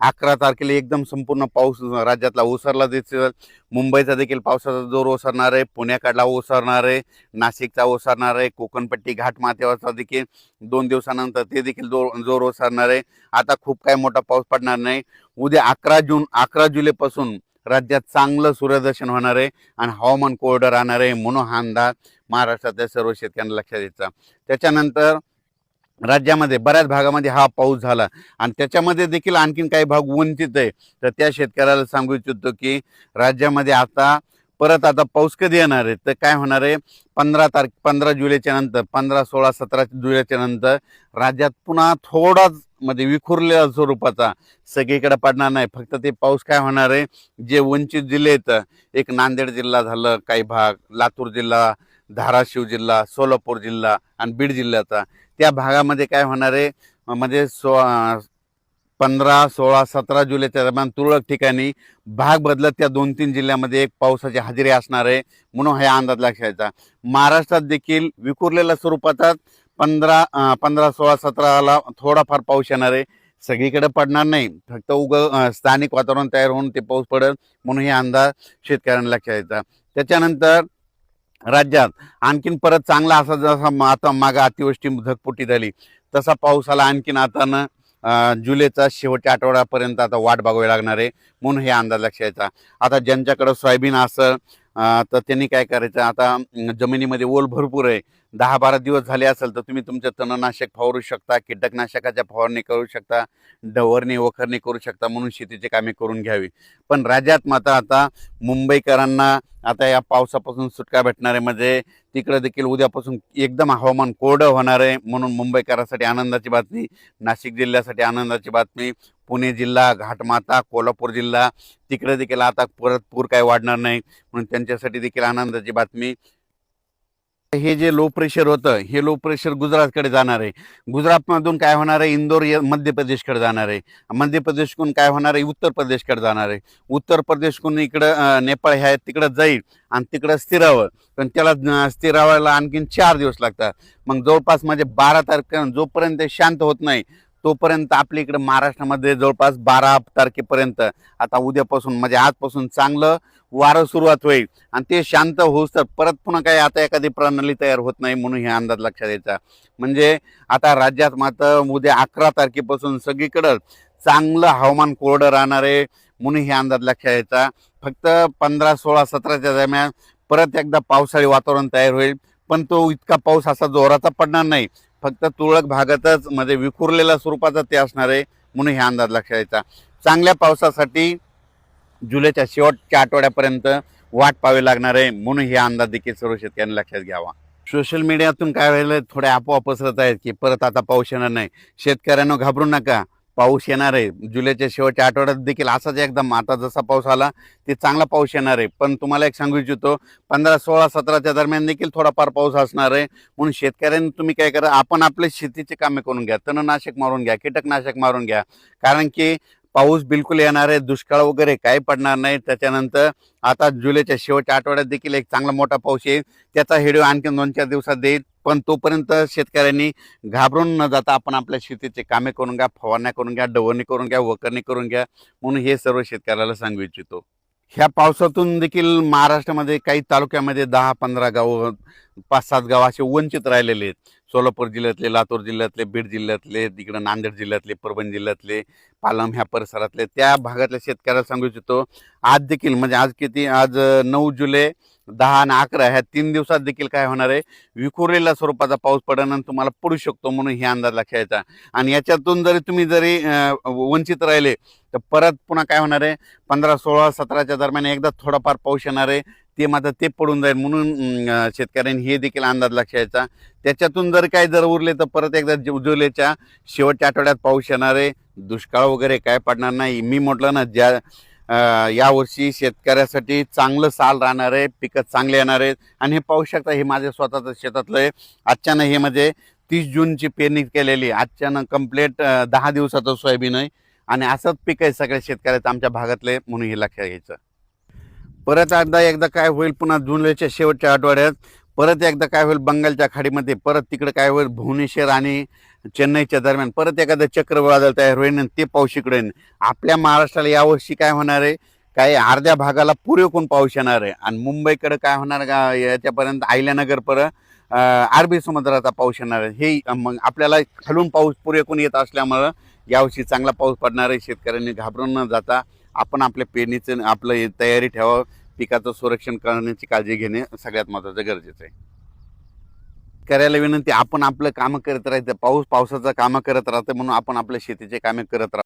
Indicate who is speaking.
Speaker 1: 11 तारखेला एकदम संपूर्ण पाऊस राज्यातला ओसरला दिसेल. मुंबईचा देखील पावसाचा जोर ओसरणार आहे, पुण्याकडला ओसरणार आहे, नाशिकचा ओसरणार आहे, कोकणपट्टी घाटमाथ्यावरचा देखील 2 दिवसानंतर ते देखील जोर ओसरणार आहे. आता खूप काही मोठा पाऊस पडणार नाही. उद्या 11 जुलैपासून राज्यात चांगलं सूर्यदर्शन होणार आहे आणि हवामान कोरडं राहणार आहे म्हणून हा अंदाज महाराष्ट्रातल्या सर्व शेतकऱ्यांना लक्षात द्यायचा. त्याच्यानंतर राज्यामध्ये बऱ्याच भागामध्ये हा पाऊस झाला आणि त्याच्यामध्ये देखील आणखीन काही भाग वंचित आहे. तर त्या शेतकऱ्याला सांगू इच्छितो की राज्यामध्ये आता पाऊस कधी येणार आहे, तर काय होणार आहे, 15 जुलैच्या नंतर 15, 16, 17 जुलैच्या नंतर राज्यात पुन्हा थोडाच म्हणजे विखुरलेल्या स्वरूपाचा सगळीकडे पडणार नाही. फक्त ते पाऊस काय होणार आहे, जे वंचित जिल्हे आहेत, एक नांदेड जिल्हा झालं, काही भाग लातूर जिल्हा, धाराशिव जिल्हा, सोलापूर जिल्हा आणि बीड जिल्ह्याचा, त्या भागामध्ये काय होणार आहे म्हणजे 15, 16, 17 जुलैच्या दरम्यान तुरळक ठिकाणी भाग बदलत त्या 2-3 जिल्ह्यामध्ये एक पावसाची हजेरी असणार आहे म्हणून हा अंदाज लक्षात. महाराष्ट्रात देखील विखुरलेल्या स्वरूपाचा 15, 16, 17ला थोडाफार पाऊस येणार आहे. सगळीकडे पडणार नाही, फक्त स्थानिक वातावरण तयार होऊन ते पाऊस पडेल म्हणून हे अंदाज शेतकऱ्यांना लक्षात द्यायचा. त्याच्यानंतर राज्यात आणखीन परत चांगला असा जसा आता मागं अतिवृष्टी धगपुटी झाली तसा पाऊस आला आणखीन आता ना जुलैचा शेवटच्या आठवड्यापर्यंत आता वाट बघावी लागणार आहे म्हणून हे अंदाज लक्षात द्यायचा. आता ज्यांच्याकडे सोयाबीन असं तर त्यांनी काय करायचं, आता जमिनीमध्ये ओल भरपूर आहे, 10-12 दिवस झाले असेल तर तुम्ही तुमचं तणनाशक फवारू शकता, कीटकनाशकाच्या फवारणी करू शकता, डवरणी वखरणी करू शकता म्हणून शेतीची कामे करून घ्यावी. पण राज्यात मात्र आता मुंबईकरांना आता या पावसापासून सुटका भेटणार आहे. म्हणजे तिकडे देखील उद्यापासून एकदम हवामान कोरडं होणार आहे म्हणून मुंबईकरांसाठी आनंदाची बातमी, नाशिक जिल्ह्यासाठी आनंदाची बातमी, पुणे जिल्हा, घाटमाथा, कोल्हापूर जिल्हा तिकडे देखील आता परत पूर काय वाढणार नाही म्हणून त्यांच्यासाठी देखील आनंदाची बातमी. हे जे लो प्रेशर होतं हे लो प्रेशर गुजरातकडे जाणार आहे. गुजरातमधून काय होणार आहे, इंदोर मध्य प्रदेशकडे जाणार आहे. मध्य प्रदेशकडून काय होणार आहे, उत्तर प्रदेशकडे जाणार आहे. उत्तर प्रदेशकडून इकडं नेपाळ ह्या तिकडं जाईल आणि तिकडं स्थिरावं, पण त्याला स्थिरावायला आणखीन 4 दिवस लागतात. मग जवळपास म्हणजे 12 तारखे जोपर्यंत शांत होत नाही तोपर्यंत आपल्या इकडे महाराष्ट्रामध्ये जवळपास 12 तारखेपर्यंत आता उद्यापासून म्हणजे आजपासून चांगलं वारं सुरुवात होईल आणि ते शांत होऊस तर परत पुन्हा काही आता एखादी प्रणाली तयार होत नाही म्हणून हे अंदाज लक्षात द्यायचा. म्हणजे आता राज्यात मात्र उद्या 11 तारखेपासून सगळीकडं चांगलं हवामान कोरडं राहणार आहे म्हणून हे अंदाज लक्षात द्यायचा. फक्त 15, 16, 17च्या दरम्यान परत एकदा पावसाळी वातावरण तयार होईल, पण तो इतका पाऊस असा जोराचा पडणार नाही, फक्त तुरळक भागातच म्हणजे विखुरलेल्या स्वरूपाचा ते असणार आहे म्हणून हे अंदाज लक्षात द्यायचा. चांगल्या पावसासाठी जुलैच्या शेवटच्या आठवड्यापर्यंत वाट पाहावी लागणार आहे म्हणून हे अंदाज देखील सर्व शेतकऱ्यांनी लक्षात घ्यावा. सोशल मीडियातून काय व्हायला थोड्या अफवा पसरत आहेत की परत आता पाऊस येणार नाही. शेतकऱ्यांना घाबरू नका, पाऊस येणार आहे. जुलैच्या शेवटच्या आठवड्यात देखील असाच एकदम आता जसा पाऊस आला ते चांगला पाऊस येणार आहे. पण तुम्हाला एक सांगू इच्छितो, 15, 16, 17च्या दरम्यान देखील थोडाफार पाऊस असणार आहे म्हणून शेतकऱ्यांनी तुम्ही काय करा, आपण आपले शेतीचे कामे करून घ्या, तणनाशक मारून घ्या, कीटकनाशक मारून घ्या, कारण की पाऊस बिलकुल येणार आहे, दुष्काळ वगैरे काही पडणार नाही. त्याच्यानंतर आता जुलैच्या शेवटच्या आठवड्यात देखील एक चांगला मोठा पाऊस येईल, त्याचा व्हिडिओ आणखी 2-4 दिवसात देईल. पण तोपर्यंत शेतकऱ्यांनी घाबरून न जाता आपण आपल्या शेतीचे कामे करून घ्या, फवारण्या करून घ्या, डवरणी करून घ्या, वखरणी करून घ्या म्हणून हे सर्व शेतकऱ्याला सांगू इच्छितो. ह्या पावसातून देखील महाराष्ट्रामध्ये काही तालुक्यामध्ये 10-15 गाव, 5-7 गाव असे वंचित राहिलेले आहेत. सोलापूर जिल्ह्यातले, लातूर जिल्ह्यातले, बीड जिल्ह्यातले, तिकडं नांदेड जिल्ह्यातले, परभणी जिल्ह्यातले, पालम ह्या परिसरातले त्या भागातल्या शेतकऱ्याला सांगू इच्छितो, आज देखील म्हणजे आज 9 जुलै, 10 आणि 11 ह्या 3 दिवसात देखील काय होणार आहे, विखुरलेल्या स्वरूपाचा पाऊस पडणं तुम्हाला पडू शकतो म्हणून हे अंदाज लक्षात घ्यायचा. आणि याच्यातून तुम्ही वंचित राहिले तर परत पुन्हा काय होणार आहे, 15, 16, 17च्या दरम्यान एकदा थोडाफार पाऊस येणार आहे, ते मात्र ते पडून जाईल म्हणून शेतकऱ्यांनी हे देखील अंदाज लक्षात घ्यायचा. त्याच्यातून जर उरले तर परत एकदा जुलैच्या शेवटच्या आठवड्यात पाऊस येणार आहे. दुष्काळ वगैरे काय पडणार नाही. मी म्हटलं ना, यावर्षी शेतकऱ्यासाठी चांगलं साल राहणार आहे, पिकं चांगले येणार आहेत. आणि हे पाहू शकता, हे माझ्या स्वतःचं शेतातलं आहे. आजच्यानं हे म्हणजे 30 जूनची पेरणी केलेली, आजच्यानं कंप्लीट 10 दिवसाचं सोयाबीन आहे आणि असंच पीक आहे सगळ्या शेतकऱ्याचं आमच्या भागातले म्हणून हे लक्षात घ्यायचं. परत एकदा काय होईल, पुन्हा जुलैच्या शेवटच्या आठवड्यात परत एकदा काय होईल, बंगालच्या खाडीमध्ये परत तिकडे काय होईल, भुवनेश्वर आणि चेन्नईच्या दरम्यान परत एखादं चक्रवादळ तयार होईल आणि ते पाऊस इकडे येईल. आपल्या महाराष्ट्राला यावर्षी काय होणार आहे, काही अर्ध्या भागाला पुरेपूर पाऊस येणार आहे आणि मुंबईकडे काय होणार का याच्यापर्यंत अहिल्यानगर पर्यंत अरबी समुद्राचा पाऊस येणार आहे. हे मग आपल्याला खालून पाऊस पुरेपूर येत असल्यामुळं यावर्षी चांगला पाऊस पडणार आहे. शेतकऱ्यांनी घाबरून न जाता आपण आपल्या पेरणीचं आपलं तयारी ठेवावं. पिकाचं संरक्षण करण्याची काळजी घेणे सगळ्यात महत्त्वाचं गरजेचं आहे. करायला विनंती, आपण आपलं कामं करत राहायचं. पाऊस पावसाचं कामं करत राहतं म्हणून आपण आपल्या शेतीचे कामे करत राहतो.